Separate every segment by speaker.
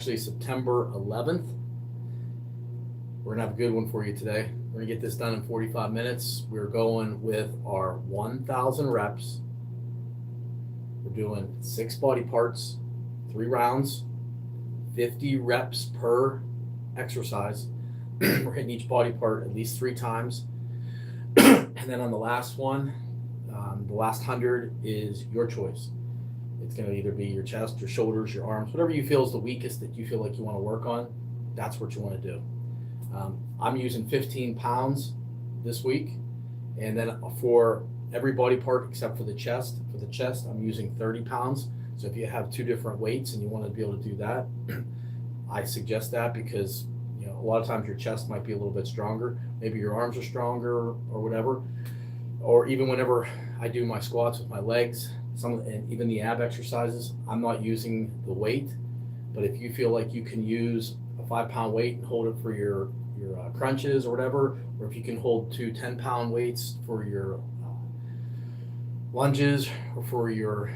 Speaker 1: Actually September 11th. We're gonna have a good one for you today. We're gonna get this done in 45 minutes. We're going with our 1,000 reps. We're doing 6 body parts, 3 rounds, 50 reps per exercise. We're hitting each body part at least 3 times. And then on the last one, the last 100 is your choice. It's going to either be your chest, your shoulders, your arms, whatever you feel is the weakest that you feel like you want to work on. That's what you want to do. I'm using 15 pounds this week, and then for every body part except for the chest. For the chest, I'm using 30 pounds. So if you have 2 different weights and you want to be able to do that, I suggest that because a lot of times your chest might be a little bit stronger. Maybe your arms are stronger or whatever. Or even whenever I do my squats with my legs, and even the ab exercises, I'm not using the weight. But if you feel like you can use a 5-pound weight and hold it for your crunches or whatever, or if you can hold 2 10-pound weights for your lunges or for your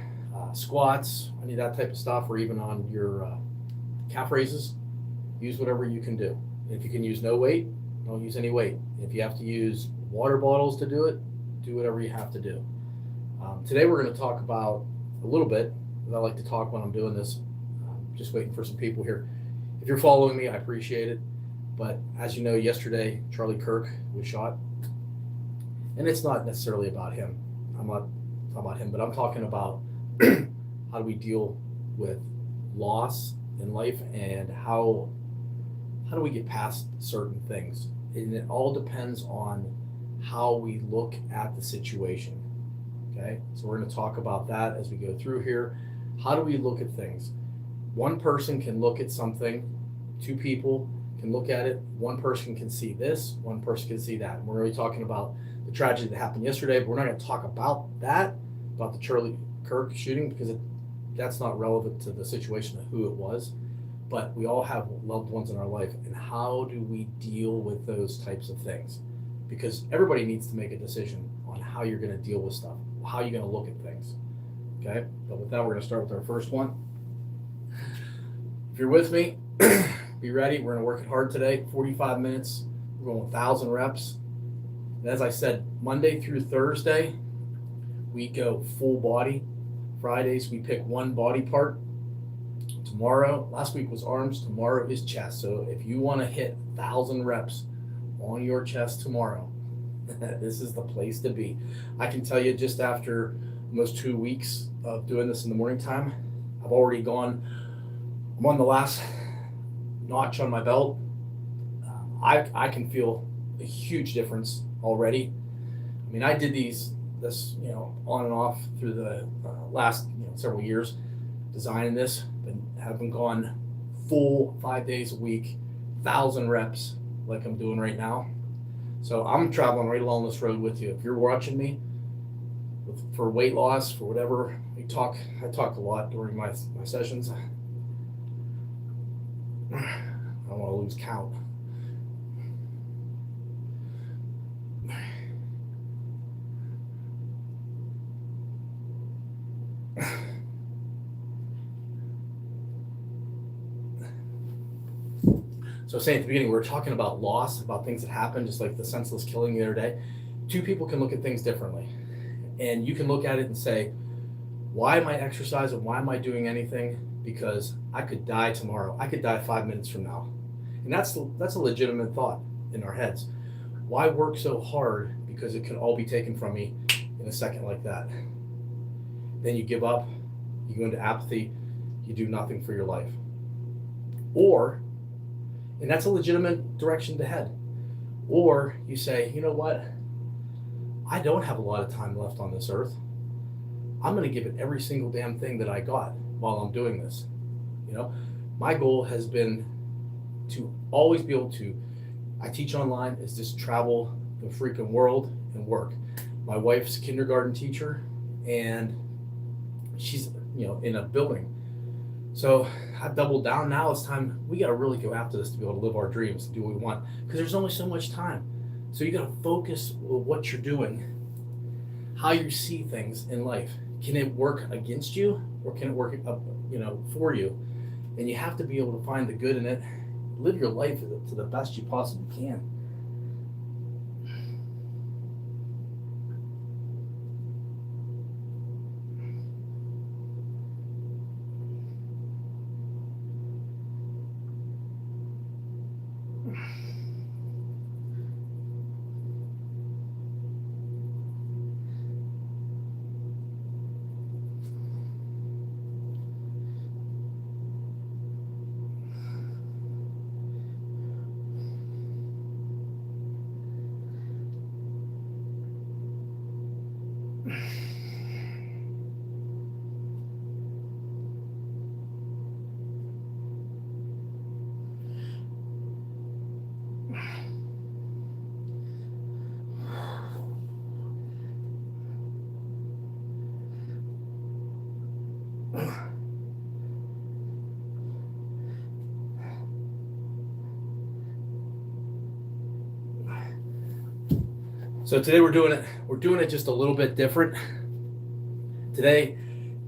Speaker 1: squats, any of that type of stuff, or even on your calf raises, use whatever you can do. If you can use no weight, don't use any weight. If you have to use water bottles to do it, do whatever you have to do. Today we're going to talk about a little bit, as I like to talk when I'm doing this. Just waiting for some people here. If you're following me, I appreciate it. But as you know, yesterday Charlie Kirk was shot, and it's not necessarily about him. I'm not talking about him, but I'm talking about how do we deal with loss in life and how do we get past certain things. And it all depends on how we look at the situation. Okay, so we're going to talk about that as we go through here. How do we look at things? One person can look at something, 2 people can look at it, one person can see this, one person can see that. And we're really talking about the tragedy that happened yesterday, but we're not going to talk about that, about the Charlie Kirk shooting, because that's not relevant to the situation of who it was. But we all have loved ones in our life, and how do we deal with those types of things? Because everybody needs to make a decision on how you're going to deal with stuff, how you're going to look at things. Okay, but with that, we're going to start with our first one. If you're with me, be ready. We're going to work it hard today. 45 minutes. We're going 1,000 reps. And as I said, Monday through Thursday, we go full body. Fridays, we pick one body part. Tomorrow, last week was arms. Tomorrow is chest. So if you want to hit 1,000 reps on your chest tomorrow, this is the place to be. I can tell you, just after almost 2 weeks of doing this in the morning time, I'm on the last notch on my belt. I can feel a huge difference already. I mean, I did this on and off through the last several years designing this, but haven't gone full 5 days a week, 1,000 reps like I'm doing right now. So I'm traveling right along this road with you. If you're watching me for weight loss, for whatever, I talk a lot during my sessions. I don't want to lose count. So saying at the beginning, we were talking about loss, about things that happen, just like the senseless killing the other day. 2 people can look at things differently. And you can look at it and say, why am I exercising? Why am I doing anything? Because I could die tomorrow. I could die 5 minutes from now. And that's a legitimate thought in our heads. Why work so hard? Because it could all be taken from me in a second like that. Then you give up, you go into apathy, you do nothing for your life. And that's a legitimate direction to head. Or you say, you know what? I don't have a lot of time left on this earth. I'm going to give it every single damn thing that I got while I'm doing this. My goal has been to always be able to, I teach online, is just travel the freaking world and work. My wife's a kindergarten teacher, and she's, in a building. So I've doubled down. Now it's time. We got to really go after this to be able to live our dreams and do what we want, because there's only so much time. So you got to focus on what you're doing, how you see things in life. Can it work against you, or can it work for you? And you have to be able to find the good in it. Live your life to the best you possibly can. So today we're doing it just a little bit different. Today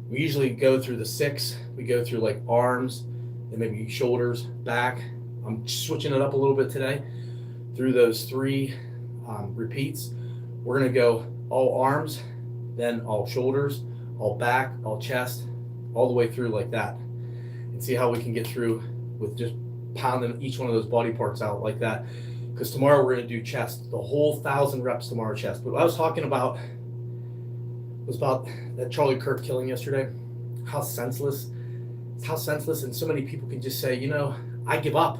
Speaker 1: we usually go through the 6. We go through like arms and maybe shoulders, back. I'm switching it up a little bit today through those 3 repeats. We're gonna go all arms, then all shoulders, all back, all chest, all the way through like that, and see how we can get through with just pounding each one of those body parts out like that. Because tomorrow we're going to do chest, the whole 1,000 reps tomorrow chest. But what I was talking about was about that Charlie Kirk killing yesterday. How senseless. And so many people can just say, you know, I give up.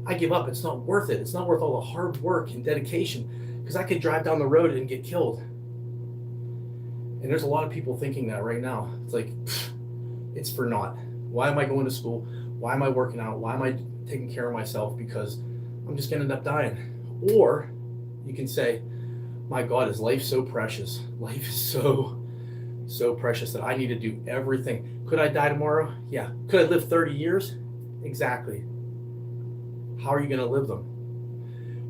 Speaker 1: It's not worth it. It's not worth all the hard work and dedication, because I could drive down the road and get killed. And there's a lot of people thinking that right now. It's like, it's for naught. Why am I going to school? Why am I working out? Why am I taking care of myself? Because I'm just going to end up dying. Or you can say, my God, is life so precious? Life is so precious that I need to do everything. Could I die tomorrow? Yeah. Could I live 30 years? Exactly. How are you going to live them?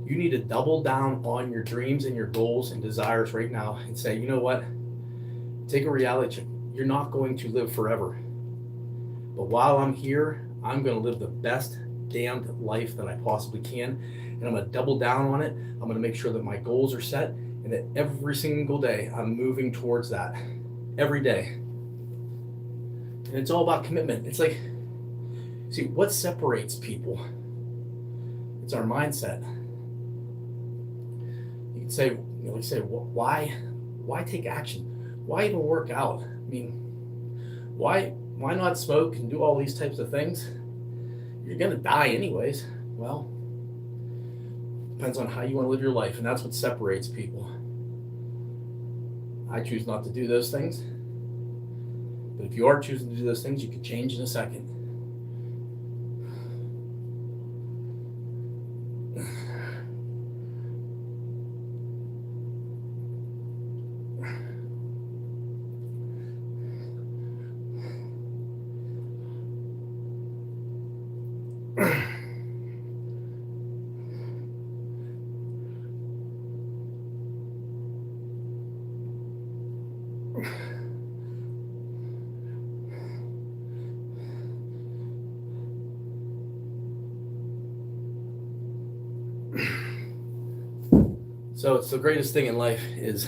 Speaker 1: You need to double down on your dreams and your goals and desires right now and say, you know what? Take a reality check. You're not going to live forever. But while I'm here, I'm going to live the best damned life that I possibly can, and I'm going to double down on it. I'm going to make sure that my goals are set and that every single day I'm moving towards that every day. And it's all about commitment. It's like, see, what separates people? It's our mindset. You can say, why take action? Why even work out? I mean, why not smoke and do all these types of things? You're going to die anyways. Well, depends on how you want to live your life, and that's what separates people. I choose not to do those things. But if you are choosing to do those things, you can change in a second. So it's the greatest thing in life is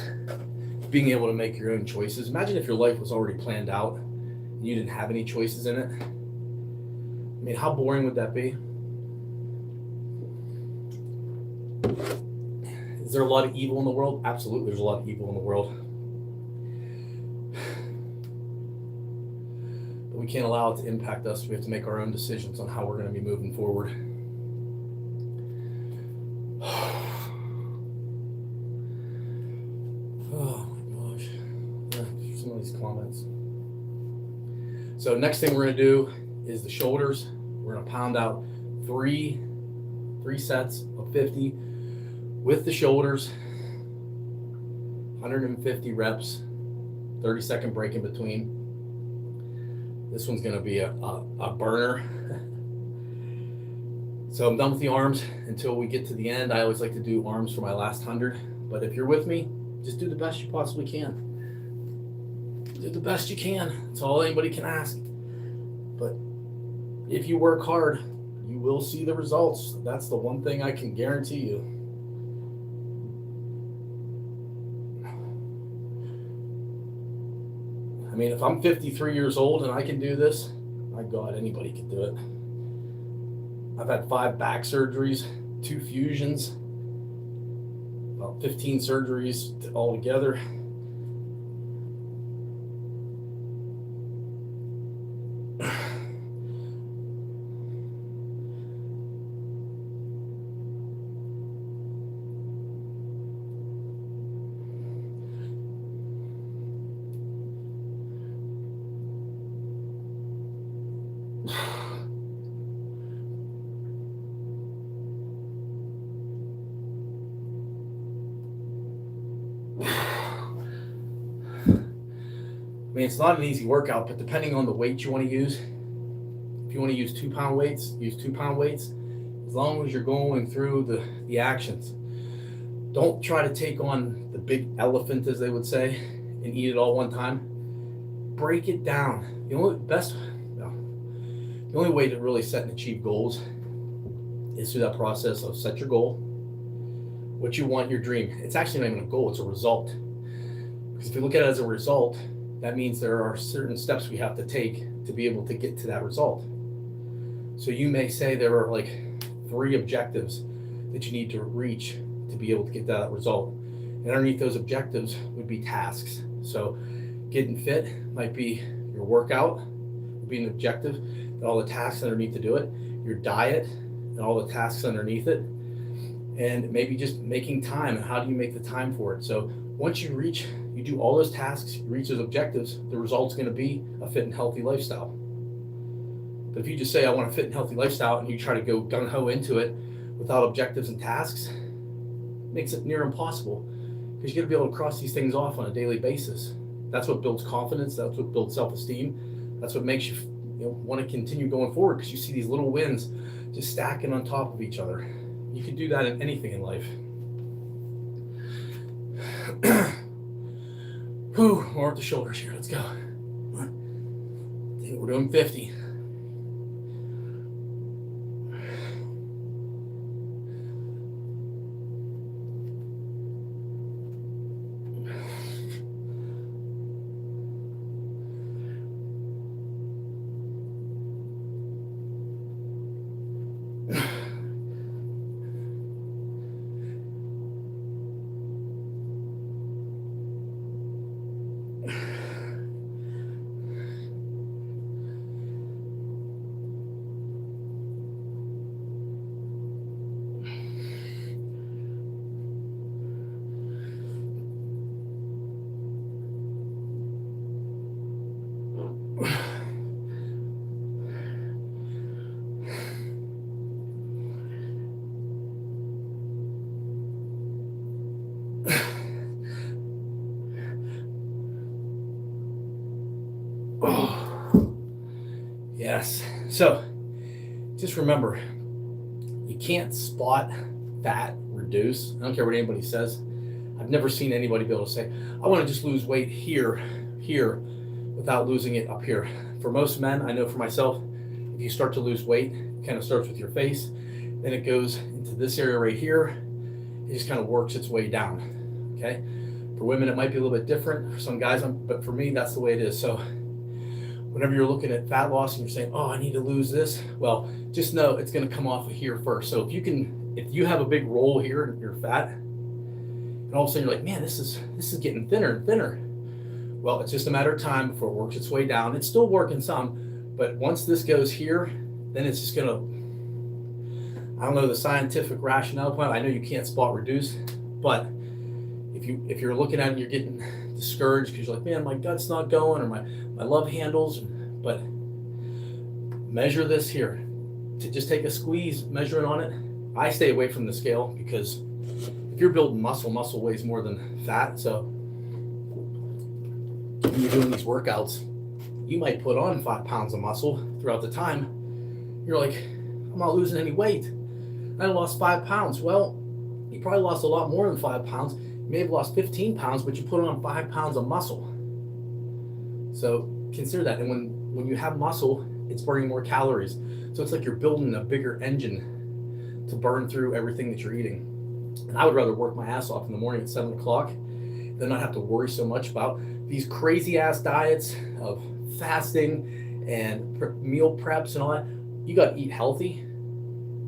Speaker 1: being able to make your own choices. Imagine if your life was already planned out and you didn't have any choices in it. I mean, how boring would that be? Is there a lot of evil in the world? Absolutely, there's a lot of evil in the world. But we can't allow it to impact us. We have to make our own decisions on how we're going to be moving forward. Comments. So next thing we're going to do is the shoulders. We're going to pound out three sets of 50 with the shoulders, 150 reps, 30-second break in between. This one's going to be a burner. So I'm done with the arms until we get to the end. I always like to do arms for my last 100, but if you're with me, just do the best you possibly can. Do the best you can. That's all anybody can ask. But If you work hard, you will see the results. That's the one thing I can guarantee you. I mean, if I'm 53 years old and I can do this, my God, anybody can do it. I've had 5 back surgeries, 2 fusions, about 15 surgeries altogether. I mean, it's not an easy workout, but depending on the weight you want to use, if you want to use 2-pound weights, use 2-pound weights, as long as you're going through the actions. Don't try to take on the big elephant, as they would say, and eat it all one time. Break it down. The only way to really set and achieve goals is through that process of set your goal, what you want, your dream. It's actually not even a goal, it's a result. Because if you look at it as a result, that means there are certain steps we have to take to be able to get to that result. So you may say there are like 3 objectives that you need to reach to be able to get that result. And underneath those objectives would be tasks. So getting fit might be your workout, would be an objective, and all the tasks underneath to do it, your diet and all the tasks underneath it, and maybe just making time and how do you make the time for it. So once you do all those tasks, you reach those objectives, the result's going to be a fit and healthy lifestyle. But if you just say, I want a fit and healthy lifestyle, and you try to go gung-ho into it without objectives and tasks, it makes it near impossible, because you got to be able to cross these things off on a daily basis. That's what builds confidence. That's what builds self-esteem. That's what makes you want to continue going forward, because you see these little wins just stacking on top of each other. You can do that in anything in life. Whew, more at the shoulders here. Let's go. I think we're doing 50. Yes. So just remember, you can't spot fat reduce. I don't care what anybody says. I've never seen anybody be able to say, I want to just lose weight here, without losing it up here. For most men, I know for myself, if you start to lose weight, it kind of starts with your face, then it goes into this area right here. It just kind of works its way down. Okay. For women, it might be a little bit different. For some guys, but for me, that's the way it is. So whenever you're looking at fat loss and you're saying, oh, I need to lose this, well, just know it's going to come off of here first. So if you have a big roll here and you're fat, and all of a sudden you're like, man, this is getting thinner and thinner. Well, it's just a matter of time before it works its way down. It's still working some, but once this goes here, then it's just going to, I don't know the scientific rationale behind it. I know you can't spot reduce, but if you're looking at it and you're getting discouraged because you're like, man, my gut's not going, or my love handles, but measure this here. To just take a squeeze, measure it on it. I stay away from the scale, because if you're building muscle weighs more than fat. So when you're doing these workouts, you might put on 5 pounds of muscle throughout the time. You're like, I'm not losing any weight. I lost 5 pounds. Well, you probably lost a lot more than 5 pounds. You may have lost 15 pounds, but you put on 5 pounds of muscle. So consider that. And when you have muscle, it's burning more calories. So it's like you're building a bigger engine to burn through everything that you're eating. And I would rather work my ass off in the morning at 7 o'clock than not have to worry so much about these crazy ass diets of fasting and meal preps and all that. You got to eat healthy,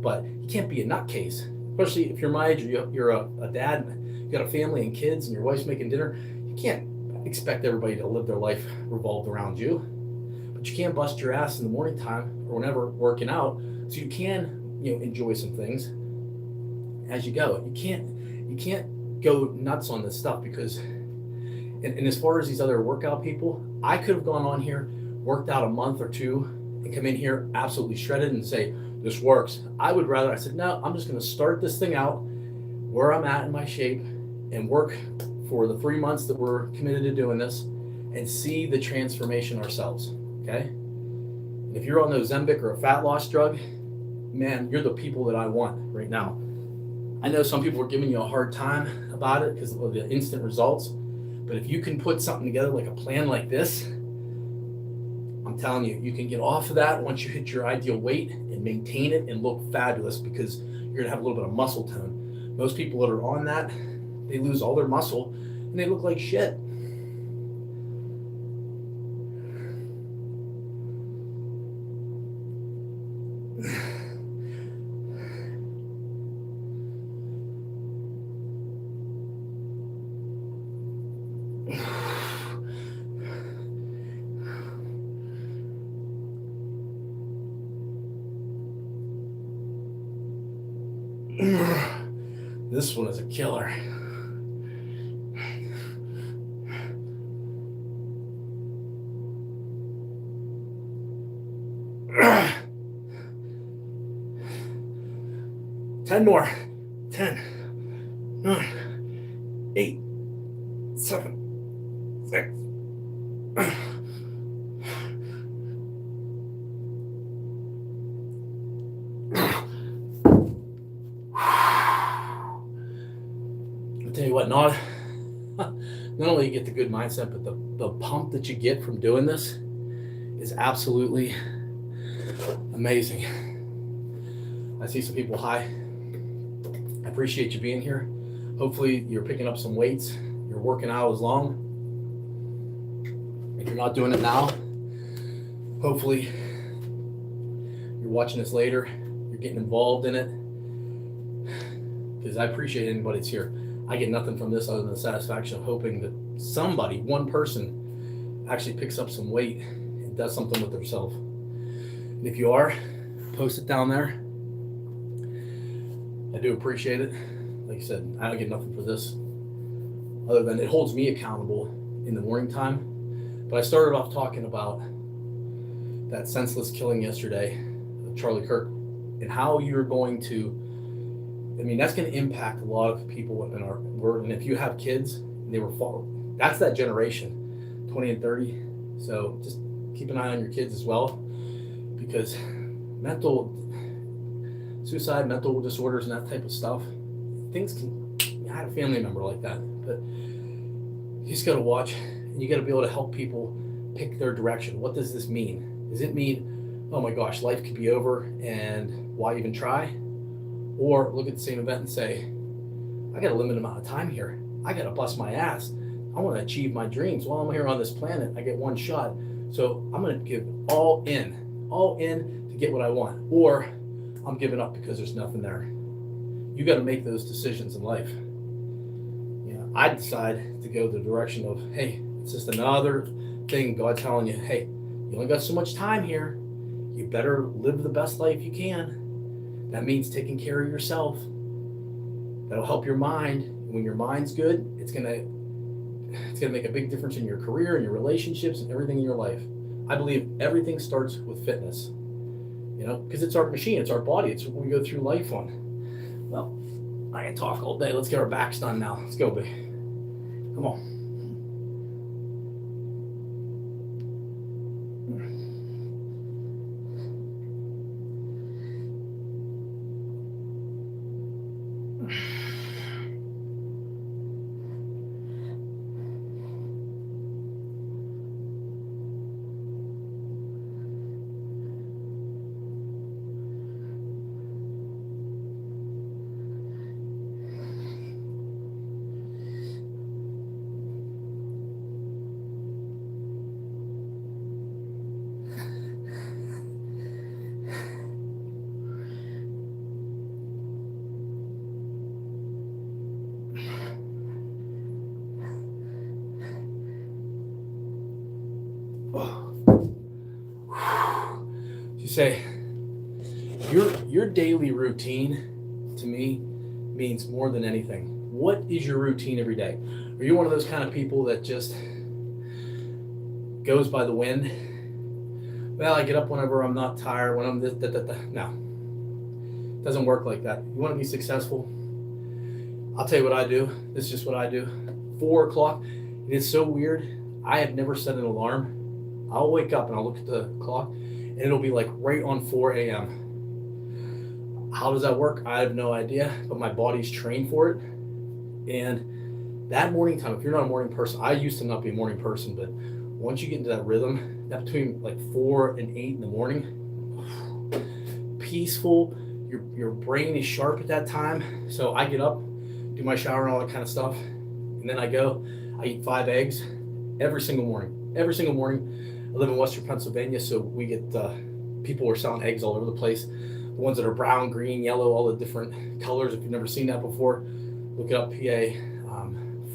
Speaker 1: but you can't be a nutcase, especially if you're my age or you're a dad, you got a family and kids, and your wife's making dinner. You can't expect everybody to live their life revolved around you, but you can bust your ass in the morning time or whenever working out, so you can enjoy some things as you go. You can't go nuts on this stuff because, and as far as these other workout people, I could have gone on here, worked out a month or two, and come in here absolutely shredded and say, this works. I said, no, I'm just going to start this thing out where I'm at in my shape and work for the 3 months that we're committed to doing this and see the transformation ourselves. Okay. And if you're on those Ozempic or a fat loss drug, man, you're the people that I want right now. I know some people are giving you a hard time about it because of the instant results, but if you can put something together like a plan like this, I'm telling you, you can get off of that once you hit your ideal weight and maintain it and look fabulous because you're gonna have a little bit of muscle tone. Most people that are on that, they lose all their muscle and they look like shit. This one is a killer. Ten more. 10, 9, 8, 7, 6. I'll tell you what, not only you get the good mindset, but the pump that you get from doing this is absolutely amazing. I see some people, hi. I appreciate you being here. Hopefully you're picking up some weights. You're working out as long. If you're not doing it now, hopefully you're watching this later. You're getting involved in it. Because I appreciate anybody that's here. I get nothing from this other than the satisfaction of hoping that somebody, one person, actually picks up some weight and does something with themselves. And if you are, post it down there. I do appreciate it. Like I said, I don't get nothing for this other than it holds me accountable in the morning time. But I started off talking about that senseless killing yesterday of Charlie Kirk and how you're going to, that's going to impact a lot of people in our world. And if you have kids, and they were that's that generation, 20 and 30. So just keep an eye on your kids as well, because suicide, mental disorders, and that type of stuff, things can, I had a family member like that, but you just got to watch and you got to be able to help people pick their direction. What does this mean? Does it mean, oh my gosh, life could be over and why even try? Or look at the same event and say, I got a limited amount of time here. I got to bust my ass. I want to achieve my dreams. While I'm here on this planet, I get one shot. So I'm going to give all in to get what I want. Or I'm giving up because there's nothing there. You got to make those decisions in life. I decide to go the direction of, hey, it's just another thing God telling you, hey, you only got so much time here. You better live the best life you can. That means taking care of yourself. That'll help your mind. When your mind's good, it's gonna make a big difference in your career and your relationships and everything in your life. I believe everything starts with fitness. Because it's our machine, it's our body, it's what we go through life on. Well, I can talk all day. Let's get our backs done now. Let's go, baby. Come on. say your daily routine to me means more than anything. What is your routine every day? Are you one of those kind of people that just goes by the wind? Well, I get up whenever I'm not tired, when I'm this, da, da, da. No, it doesn't work like that. You want to be successful? I'll tell you what I do. This is just what I do. 4 o'clock. It is so weird. I have never set an alarm. I'll wake up and I'll look at the clock and it'll be like right on 4 a.m. How does that work? I have no idea, but my body's trained for it. And that morning time, if you're not a morning person, I used to not be a morning person, but once you get into that rhythm, that between like 4 and 8 in the morning, peaceful, your brain is sharp at that time. So I get up, do my shower and all that kind of stuff, and then I eat 5 eggs every single morning. Every single morning. I live in Western Pennsylvania, so we get people are selling eggs all over the place. The ones that are brown, green, yellow, all the different colors. If you've never seen that before, look it up. PA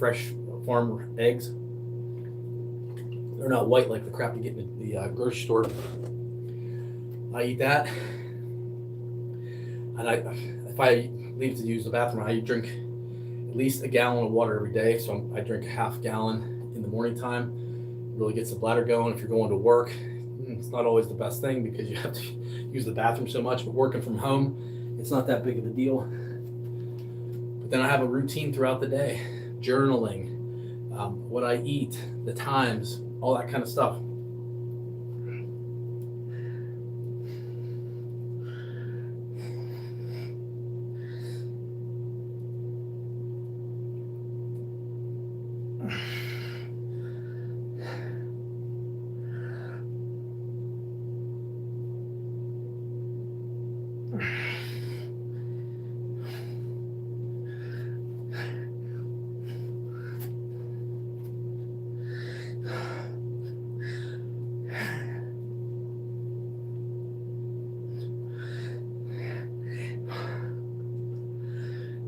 Speaker 1: fresh farm eggs. They're not white like the crap you get in the grocery store. I eat that, and if I leave to use the bathroom, I drink at least a gallon of water every day. So I drink half gallon in the morning time. Really gets the bladder going. If you're going to work, it's not always the best thing because you have to use the bathroom so much, but working from home, it's not that big of a deal. But then I have a routine throughout the day, journaling, what I eat, the times, all that kind of stuff.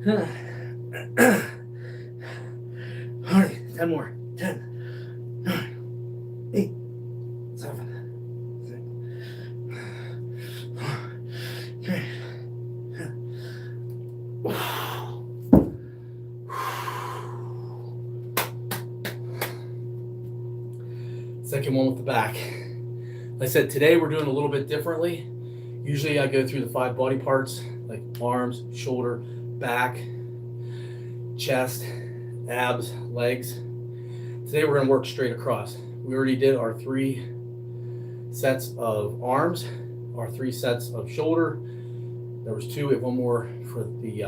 Speaker 1: All right, 10 more. 10, 9, 8, 7, 6, 5, 3. Second one with the back. Like I said, today we're doing a little bit differently. Usually I go through the 5 body parts, like arms, shoulder, back, chest, abs, legs. Today we're going to work straight across. We already did our 3 sets of arms, our 3 sets of shoulder. There was 2. We have 1 more for the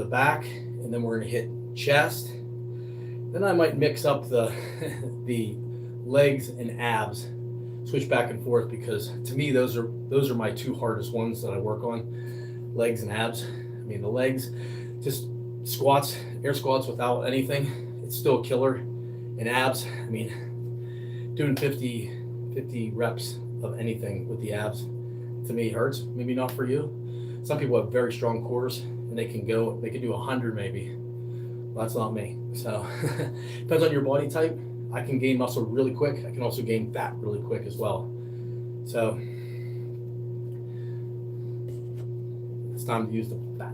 Speaker 1: back, and then we're going to hit chest. Then I might mix up the the legs and abs, switch back and forth, because to me those are my 2 hardest ones that I work on, legs and abs. I mean, the legs, just squats, air squats without anything, it's still a killer. And abs, I mean, doing 50 reps of anything with the abs, to me hurts. Maybe not for you. Some people have very strong cores and they can do 100 maybe. Well, that's not me. So depends on your body type. I can gain muscle really quick. I can also gain fat really quick as well. So it's time to use the fat.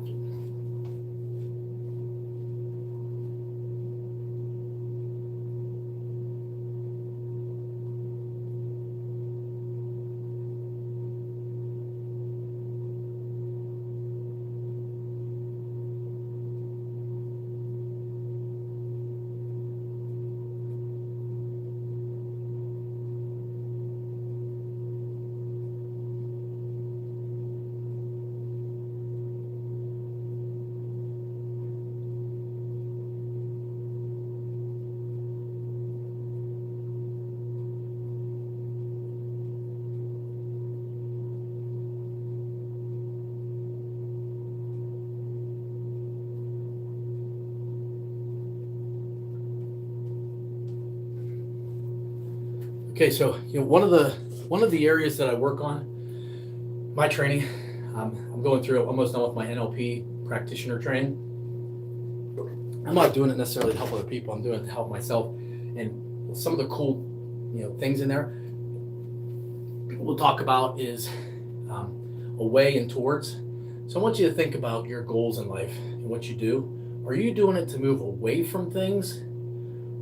Speaker 1: Okay, so one of the areas that I work on, my training, I'm going through almost done with my NLP practitioner training. I'm not doing it necessarily to help other people. I'm doing it to help myself. And some of the cool, things in there. we'll talk about is away and towards. So I want you to think about your goals in life and what you do. Are you doing it to move away from things,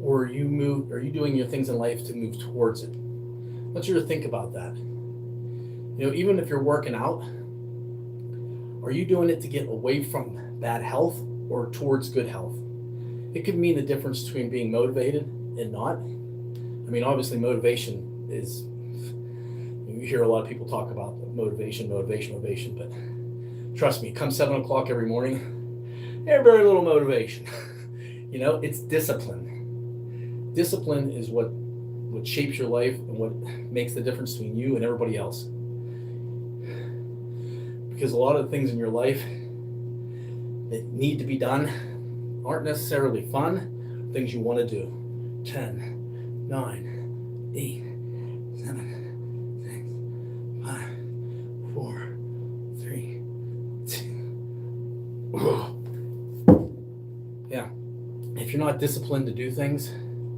Speaker 1: or are you doing your things in life to move towards it? I want you to think about that. Even if you're working out, are you doing it to get away from bad health or towards good health? It could mean the difference between being motivated and not. I mean, obviously motivation is, you hear a lot of people talk about motivation, but trust me, come 7 o'clock every morning, very little motivation. It's discipline. Discipline is what shapes your life and what makes the difference between you and everybody else. Because a lot of the things in your life that need to be done aren't necessarily fun, things you want to do. 10, 9, 8, 7, 6, 5, 4, 3, 2. Yeah. If you're not disciplined to do things,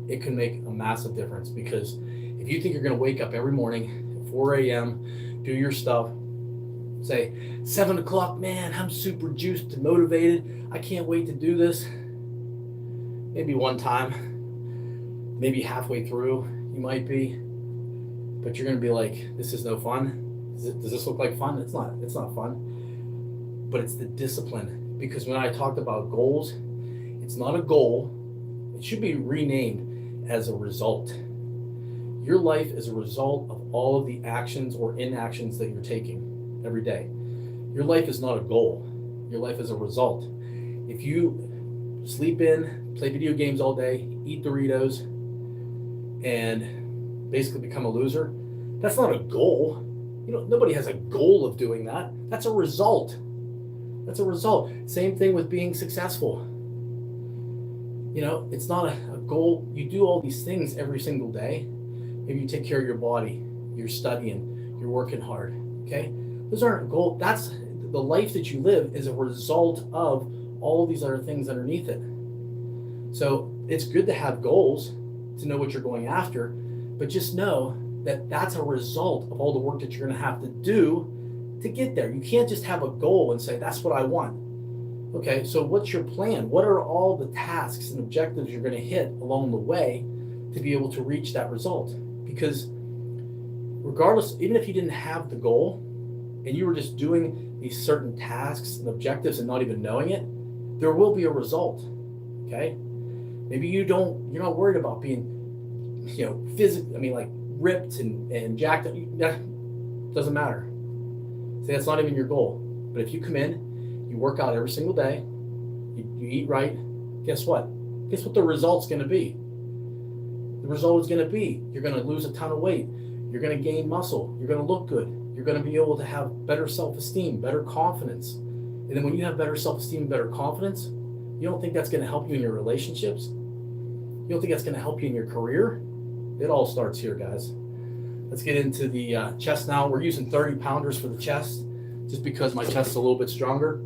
Speaker 1: it can make a massive difference, because if you think you're going to wake up every morning at 4 a.m., do your stuff, say 7 o'clock, man, I'm super juiced and motivated, I can't wait to do this. Maybe one time, maybe halfway through, you might be, but you're going to be like, this is no fun. Does this look like fun? It's not fun, but it's the discipline. Because when I talked about goals, it's not a goal. It should be renamed as a result. Your life is a result of all of the actions or inactions that you're taking every day. Your life is not a goal. Your life is a result. If you sleep in, play video games all day, eat Doritos, and basically become a loser, that's not a goal. Nobody has a goal of doing that. That's a result. That's a result. Same thing with being successful. It's not a goal. You do all these things every single day. Maybe you take care of your body, you're studying, you're working hard, okay? Those aren't goals. That's the life that you live is a result of all these other things underneath it. So it's good to have goals, to know what you're going after, but just know that that's a result of all the work that you're going to have to do to get there. You can't just have a goal and say, that's what I want. Okay, so what's your plan? What are all the tasks and objectives you're going to hit along the way to be able to reach that result? Because regardless, even if you didn't have the goal and you were just doing these certain tasks and objectives and not even knowing it, there will be a result. Okay, maybe you're not worried about being, physically, like ripped and jacked up. That doesn't matter. Say that's not even your goal. But if you come in, you work out every single day, you eat right, guess what? Guess what the result's going to be? The result is going to be you're going to lose a ton of weight. You're going to gain muscle. You're going to look good. You're going to be able to have better self-esteem, better confidence. And then when you have better self-esteem and better confidence, you don't think that's going to help you in your relationships? You don't think that's going to help you in your career? It all starts here, guys. Let's get into the chest now. We're using 30 pounders for the chest, just because my chest is a little bit stronger.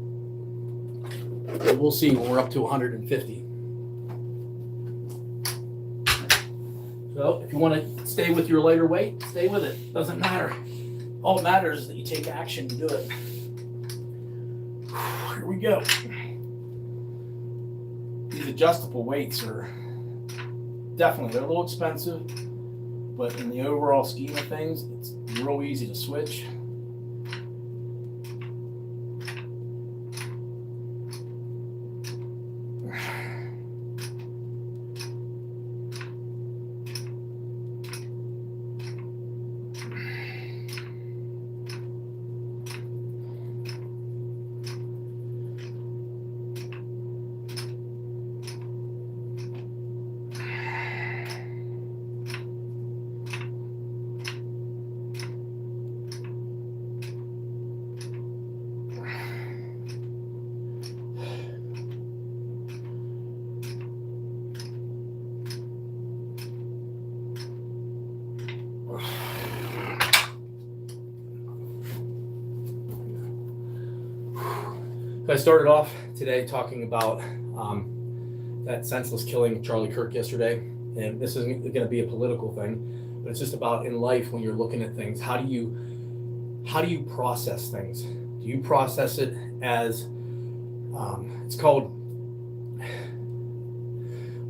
Speaker 1: And we'll see when we're up to 150. So if you want to stay with your lighter weight, stay with it. Doesn't matter. All that matters is that you take action to do it. Here we go. These adjustable weights are definitely, they're a little expensive, but in the overall scheme of things, it's real easy to switch. I started off today talking about that senseless killing of Charlie Kirk yesterday, and this isn't going to be a political thing, but it's just about in life when you're looking at things. How do you process things? Do you process it as it's called?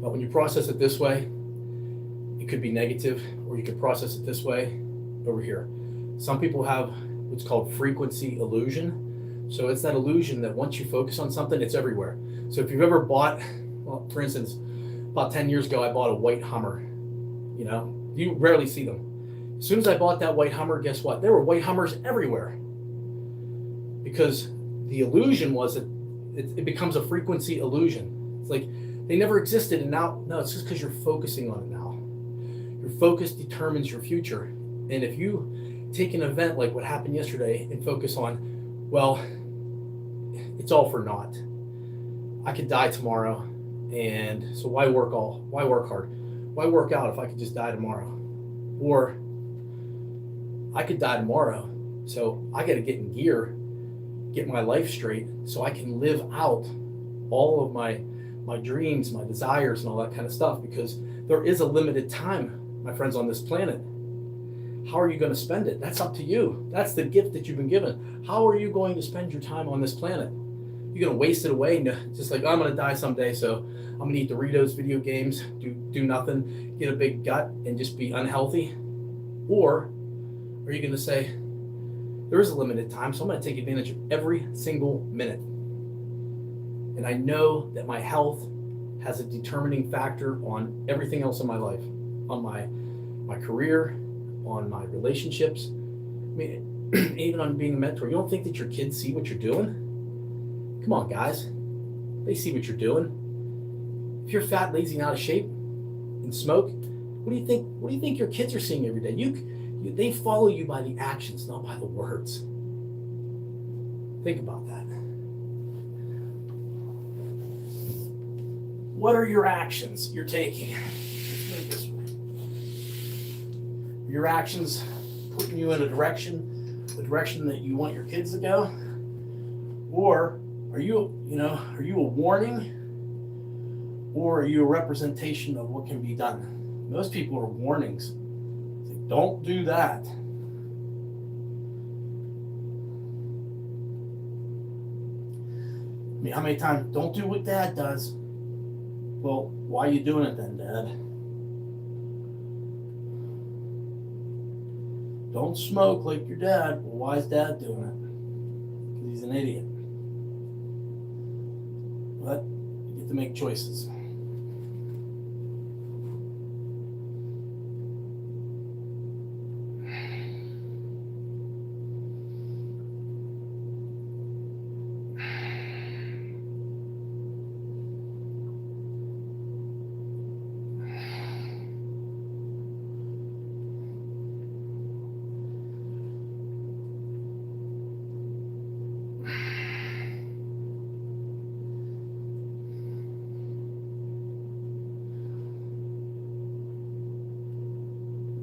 Speaker 1: But when you process it this way, it could be negative, or you could process it this way over here. Some people have what's called frequency illusion. So it's that illusion that once you focus on something, it's everywhere. So if you've ever bought, well, for instance, about 10 years ago, I bought a white Hummer. You know, you rarely see them. As soon as I bought that white Hummer, guess what? There were white Hummers everywhere. Because the illusion was that it becomes a frequency illusion. It's like they never existed, and now, no, it's just because you're focusing on it now. Your focus determines your future. And if you take an event like what happened yesterday and focus on, well, it's all for naught. I could die tomorrow, and so why work hard? Why work out if I could just die tomorrow? Or I could die tomorrow, so I got to get in gear, get my life straight, so I can live out all of my dreams, my desires, and all that kind of stuff, because there is a limited time, my friends, on this planet. How are you going to spend it? That's up to you. That's the gift that you've been given. How are you going to spend your time on this planet? You're going to waste it away, just like, I'm going to die someday, so I'm going to eat Doritos, video games, do nothing, get a big gut, and just be unhealthy? Or are you going to say, there is a limited time, so I'm going to take advantage of every single minute. And I know that my health has a determining factor on everything else in my life, on my career, on my relationships. I mean, even on being a mentor. You don't think that your kids see what you're doing? Come on, guys. They see what you're doing. If you're fat, lazy, and out of shape, and smoke, what do you think? What do you think your kids are seeing every day? They follow you by the actions, not by the words. Think about that. What are your actions you're taking? Your actions putting you in the direction that you want your kids to go? Or are you a warning? Or are you a representation of what can be done? Most people are warnings. It's like, don't do that. I mean, how many times, don't do what Dad does? Well, why are you doing it then, Dad? Don't smoke like your dad. Well, why is Dad doing it? Because he's an idiot. But you get to make choices.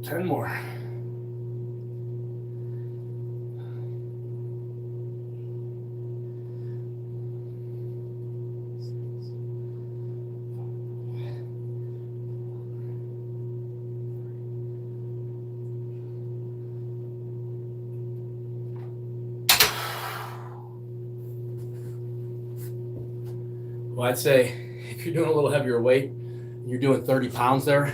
Speaker 1: Ten more. Well, I'd say if you're doing a little heavier weight, you're doing 30 pounds there,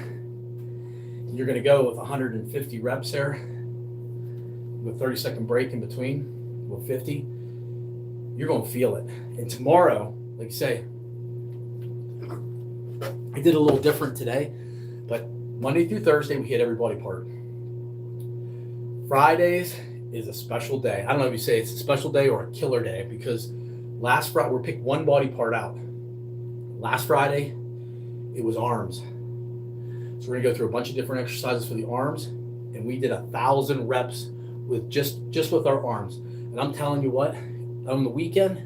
Speaker 1: you're going to go with 150 reps there with 30-second break in between, with 50. You're going to feel it. And tomorrow, like you say, I did a little different today, but Monday through Thursday, we hit every body part. Fridays is a special day. I don't know if you say it's a special day or a killer day, because last Friday, we picked one body part out. Last Friday, it was arms. So we're gonna go through a bunch of different exercises for the arms, and we did 1,000 reps with just with our arms. And I'm telling you what, on the weekend,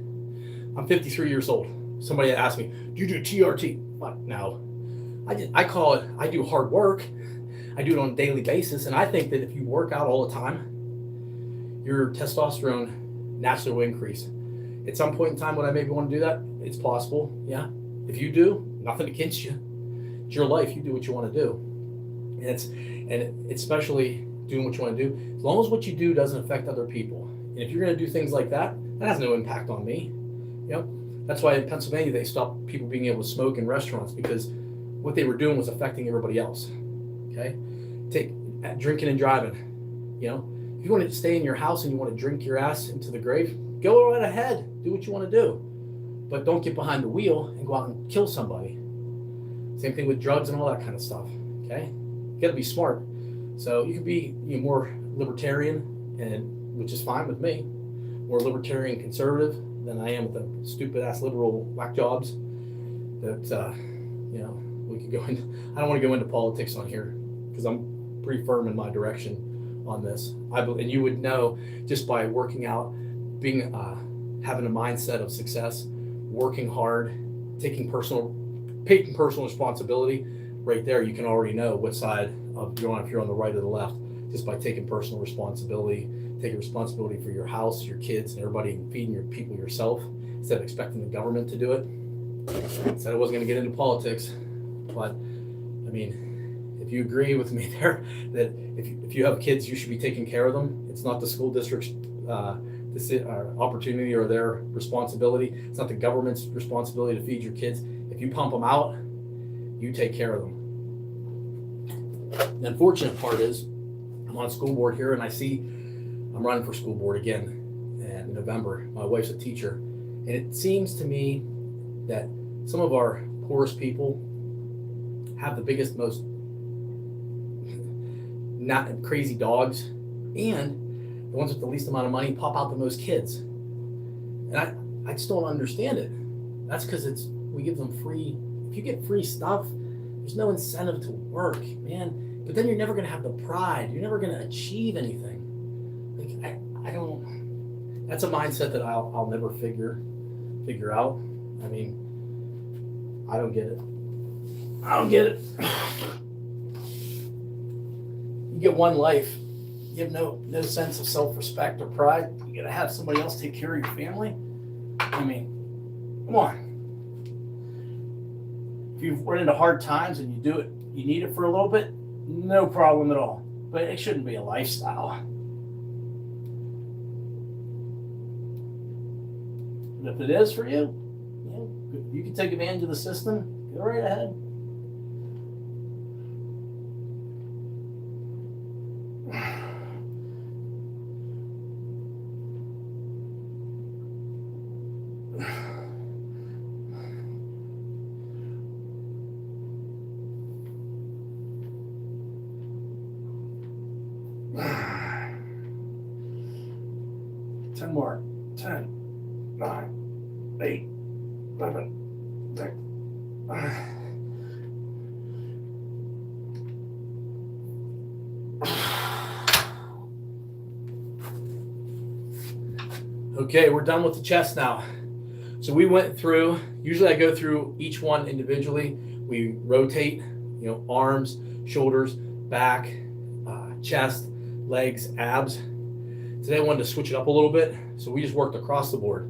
Speaker 1: I'm 53 years old. Somebody asked me, "Do you do TRT?" What? No. I call it. I do hard work. I do it on a daily basis, and I think that if you work out all the time, your testosterone naturally will increase. At some point in time, would I maybe want to do that? It's possible. Yeah. If you do, nothing against you. It's your life. You do what you want to do. And especially doing what you want to do, as long as what you do doesn't affect other people. And if you're going to do things like that, that has no impact on me. That's why in Pennsylvania they stopped people being able to smoke in restaurants, because what they were doing was affecting everybody else. Okay, take drinking and driving. If you want to stay in your house and you want to drink your ass into the grave, go right ahead, do what you want to do, but don't get behind the wheel and go out and kill somebody. Same thing with drugs and all that kind of stuff. Okay, you got to be smart. So you can be more libertarian, and which is fine with me, more libertarian conservative than I am with the stupid ass liberal whack jobs that we could go into. I don't want to go into politics on here because I'm pretty firm in my direction on this. And you would know just by working out, being having a mindset of success, working hard, taking personal responsibility. Right there, you can already know what side of you're on, if you're on the right or the left, just by taking personal responsibility, taking responsibility for your house, your kids, and everybody, and feeding your people yourself instead of expecting the government to do it. Said I wasn't going to get into politics, but I mean, if you agree with me there, that if you have kids, you should be taking care of them. It's not the school district's opportunity or their responsibility. It's not the government's responsibility to feed your kids. If you pump them out, you take care of them. The unfortunate part is I'm on school board here, and I see I'm running for school board again in November. My wife's a teacher, and it seems to me that some of our poorest people have the biggest, most not crazy dogs, and the ones with the least amount of money pop out the most kids. And I just don't understand it. That's because we give them free. If you get free stuff, there's no incentive to work, man. But then you're never going to have the pride. You're never going to achieve anything. Like I don't. That's a mindset that I'll never figure out. I mean, I don't get it. You get one life. You have no sense of self-respect or pride. You got to have somebody else take care of your family. I mean, come on. If you run into hard times and you need it for a little bit, no problem at all. But it shouldn't be a lifestyle. And if it is for you, you can take advantage of the system. Go right ahead. Ten more. 10, 9, 8, 11, 6. Okay, we're done with the chest now. So we went through, usually I go through each one individually. We rotate, arms, shoulders, back, chest, legs, abs. Today I wanted to switch it up a little bit. So we just worked across the board.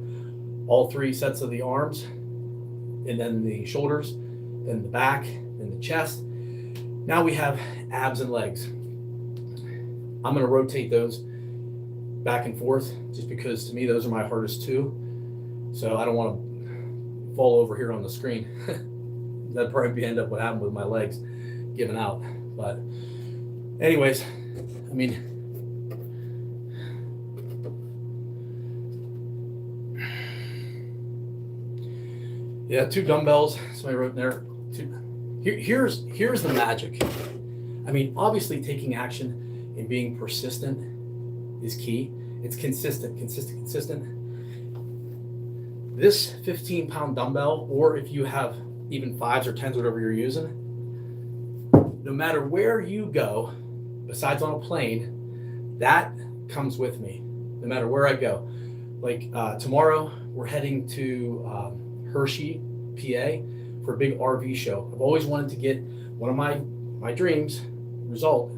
Speaker 1: All 3 sets of the arms, and then the shoulders, then the back, then the chest. Now we have abs and legs. I'm going to rotate those back and forth just because to me those are my hardest too. So I don't want to fall over here on the screen. That'd probably end up what happened with my legs giving out. But anyways, I mean, yeah, 2 dumbbells. Somebody wrote in there. Here's the magic. I mean, obviously taking action and being persistent is key. It's consistent. This 15-pound dumbbell, or if you have even 5s or 10s, whatever you're using, no matter where you go, besides on a plane, that comes with me, no matter where I go. Like tomorrow, we're heading to Hershey, PA, for a big RV show. I've always wanted to get, one of my dreams, result,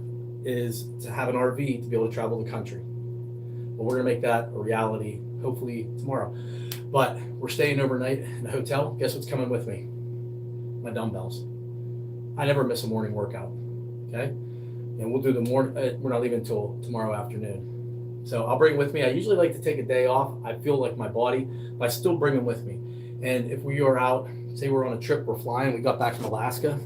Speaker 1: is to have an RV to be able to travel the country. Well, we're going to make that a reality, hopefully tomorrow. But we're staying overnight in a hotel. Guess what's coming with me? My dumbbells. I never miss a morning workout. okay? And we'll do the morning. We're not leaving until tomorrow afternoon. So I'll bring it with me. I usually like to take a day off. I feel like my body, but I still bring them with me. And if we are out, say we're on a trip, we're flying, we got back from Alaska,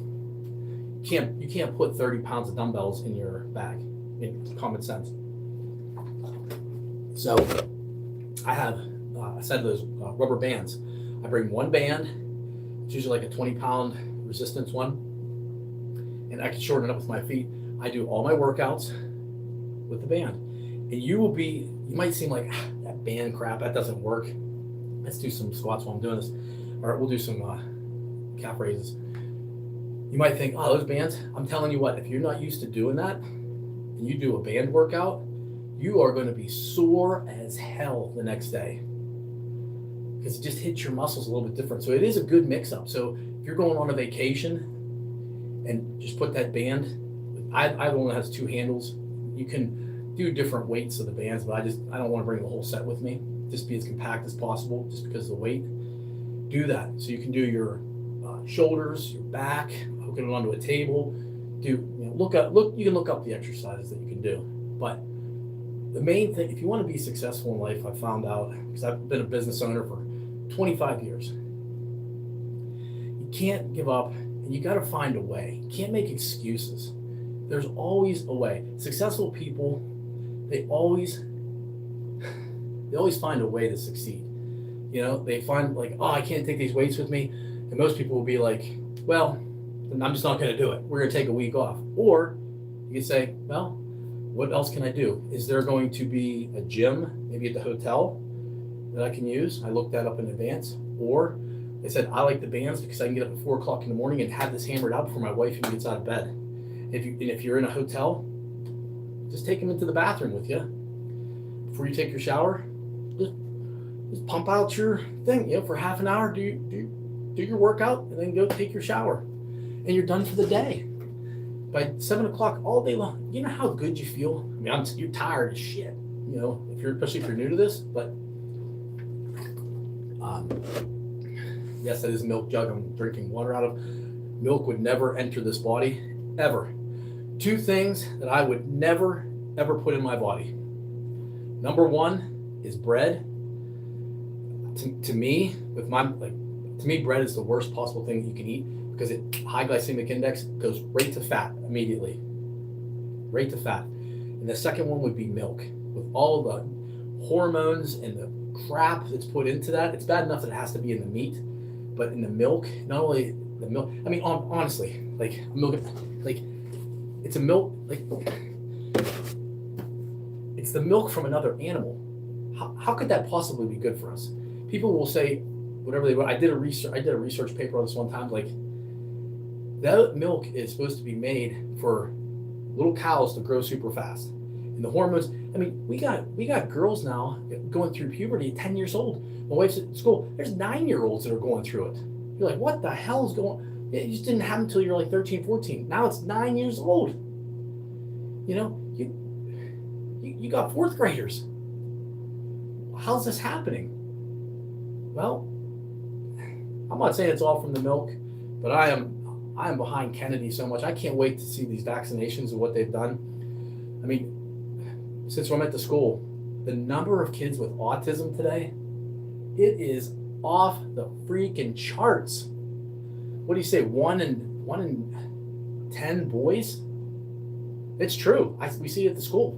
Speaker 1: you can't put 30 pounds of dumbbells in your bag. In common sense. So I have a set of those rubber bands. I bring one band. It's usually like a 20-pound resistance one, and I can shorten it up with my feet. I do all my workouts with the band, and you might seem like that band crap, that doesn't work. Let's do some squats while I'm doing this, or we'll do some calf raises. You might think, oh, those bands. I'm telling you what, if you're not used to doing that, and you do a band workout, you are going to be sore as hell the next day, because it just hits your muscles a little bit different. So it is a good mix-up. So if you're going on a vacation and just put that band, I have one that has 2 handles. You can do different weights of the bands, but I don't want to bring the whole set with me. Just be as compact as possible, just because of the weight. Do that. So you can do your shoulders, your back, hooking it onto a table. You can look up the exercises that you can do. But the main thing, if you want to be successful in life, I found out, because I've been a business owner for 25 years, you can't give up, and you got to find a way. You can't make excuses. There's always a way. Successful people, they always find a way to succeed. They find like, oh, I can't take these weights with me. And most people will be like, well, then I'm just not going to do it. We're going to take a week off. Or you can say, well, what else can I do? Is there going to be a gym, maybe at the hotel, that I can use? I looked that up in advance. Or I said, I like the bands because I can get up at 4 o'clock in the morning and have this hammered out before my wife even gets out of bed. If you're in a hotel, just take them into the bathroom with you. Before you take your shower, just pump out your thing, for half an hour, do your workout, and then go take your shower. And you're done for the day. By 7 o'clock all day long, you know how good you feel? I mean, you're tired as shit, especially if you're new to this, but yes, that is a milk jug I'm drinking water out of. Milk would never enter this body, ever. 2 things that I would never, ever put in my body. Number 1 is bread. To me, bread is the worst possible thing that you can eat, because high glycemic index goes right to fat immediately. Right to fat. And the second one would be milk. With all the hormones and the crap that's put into that, it's bad enough that it has to be in the meat, but in the milk, not only the milk, I mean, honestly, milk, it's a milk, it's the milk from another animal. How could that possibly be good for us? People will say whatever they want. I did a research paper on this one time. That milk is supposed to be made for little cows to grow super fast, and the hormones. I mean, we got girls now going through puberty at 10 years old. My wife's at school. There's 9-year-olds that are going through it. You're like, what the hell is going? It just didn't happen until you're like 13, 14. Now it's 9 years old. You got 4th graders. How's this happening? Well, I'm not saying it's all from the milk, but I am behind Kennedy so much. I can't wait to see these vaccinations and what they've done. I mean, since I'm at the school, the number of kids with autism today, it is off the freaking charts. What do you say? 1 in 10 boys? It's true. We see it at the school.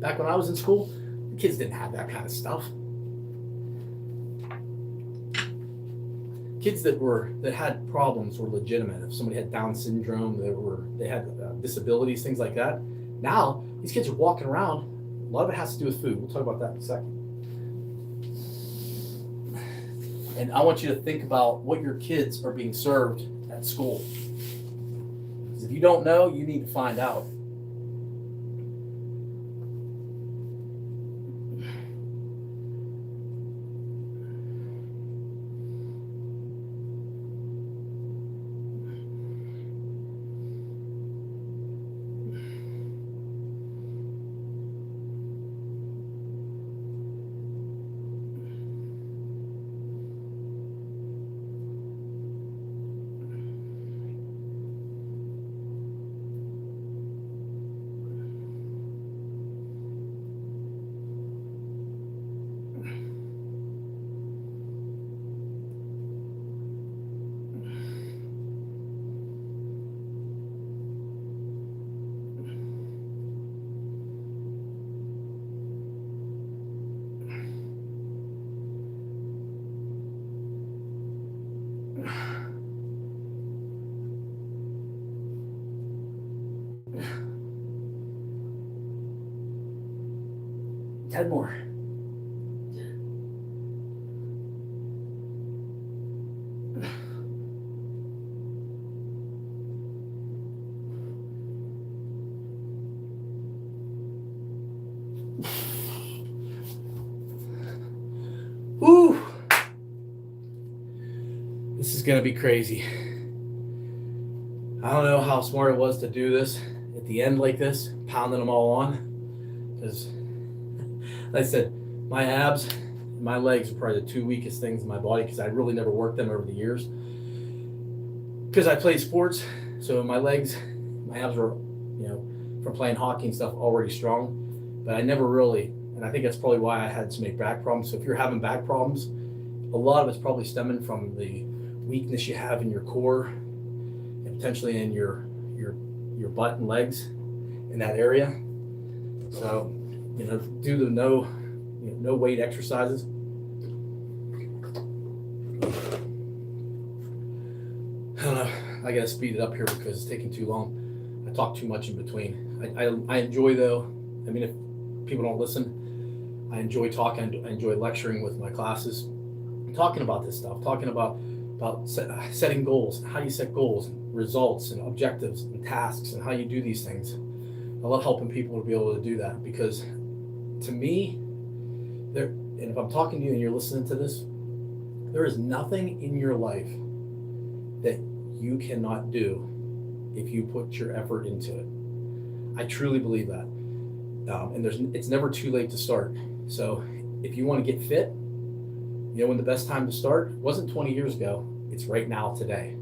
Speaker 1: Back when I was in school, the kids didn't have that kind of stuff. Kids that had problems were legitimate. If somebody had Down syndrome, they had disabilities, things like that. Now these kids are walking around. A lot of it has to do with food. We'll talk about that in a second. And I want you to think about what your kids are being served at school. Because if you don't know, you need to find out. 10 more. Woo! This is gonna be crazy. I don't know how smart it was to do this at the end like this, pounding them all on. Because, like I said, my abs and my legs are probably the two weakest things in my body because I really never worked them over the years. Because I played sports, so my legs, my abs were, from playing hockey and stuff, already strong. But I never really, and I think that's probably why I had so many back problems. So if you're having back problems, a lot of it's probably stemming from the weakness you have in your core and potentially in your butt and legs in that area. So, do the no weight exercises. I don't know. I gotta speed it up here because it's taking too long. I talk too much in between. I enjoy though. I mean, if people don't listen, I enjoy talking. I enjoy lecturing with my classes, talking about this stuff, talking about setting goals, how you set goals, results, and objectives, and tasks, and how you do these things. I love helping people to be able to do that because, to me, and if I'm talking to you and you're listening to this, there is nothing in your life that you cannot do if you put your effort into it. I truly believe that. And it's never too late to start. So if you want to get fit, when the best time to start wasn't 20 years ago, it's right now, today.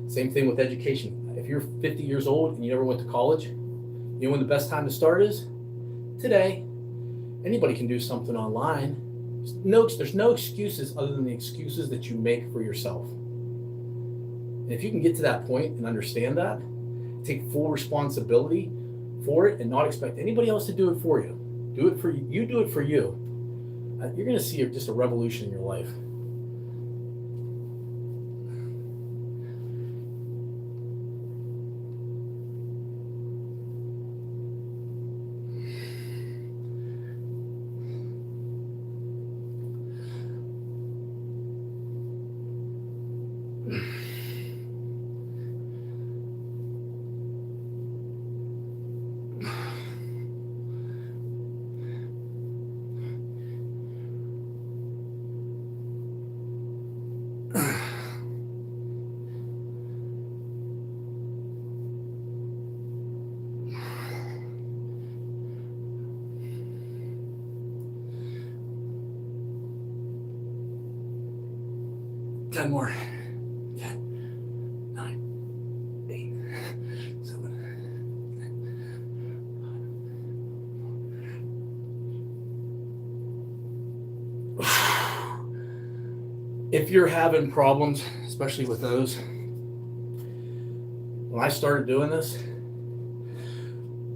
Speaker 1: Same thing with education. If you're 50 years old and you never went to college, when the best time to start is? Today. Anybody can do something online. There's no excuses other than the excuses that you make for yourself. And if you can get to that point and understand that, take full responsibility for it and not expect anybody else to do it for you. Do it for you. You do it for you. You're going to see just a revolution in your life. Ten more. 10, 9, 8, 7. If you're having problems, especially with those, when I started doing this,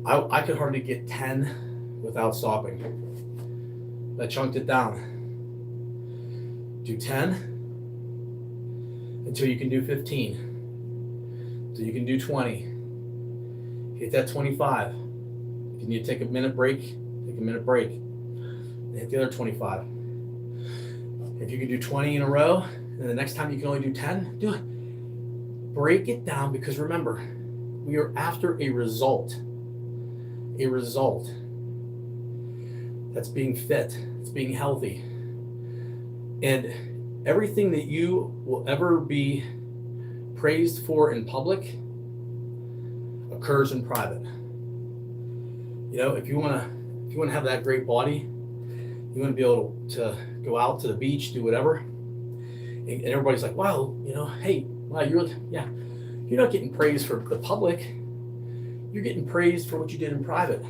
Speaker 1: I could hardly get 10 without stopping. I chunked it down. Do 10 until you can do 15, until you can do 20. Hit that 25. If you need to take a minute break, take a minute break. And hit the other 25. If you can do 20 in a row, and the next time you can only do 10, do it. Break it down because remember, we are after a result. A result. That's being fit. It's being healthy. And everything that you will ever be praised for in public occurs in private. If you want to have that great body, you want to be able to go out to the beach, do whatever, and everybody's like, wow, hey, wow, you're not getting praised for the public. You're getting praised for what you did in private.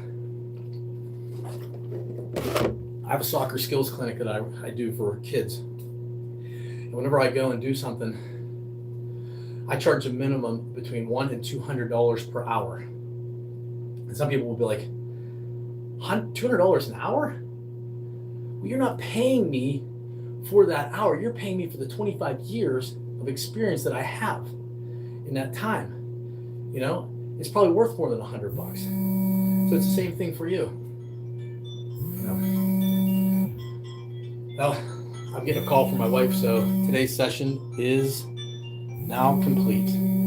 Speaker 1: I have a soccer skills clinic that I do for kids. And whenever I go and do something, I charge a minimum between $100 and $200 per hour. And some people will be like, $200 an hour? Well, you're not paying me for that hour. You're paying me for the 25 years of experience that I have in that time. It's probably worth more than $100. So it's the same thing for you. Well, I'm getting a call from my wife, so today's session is now complete.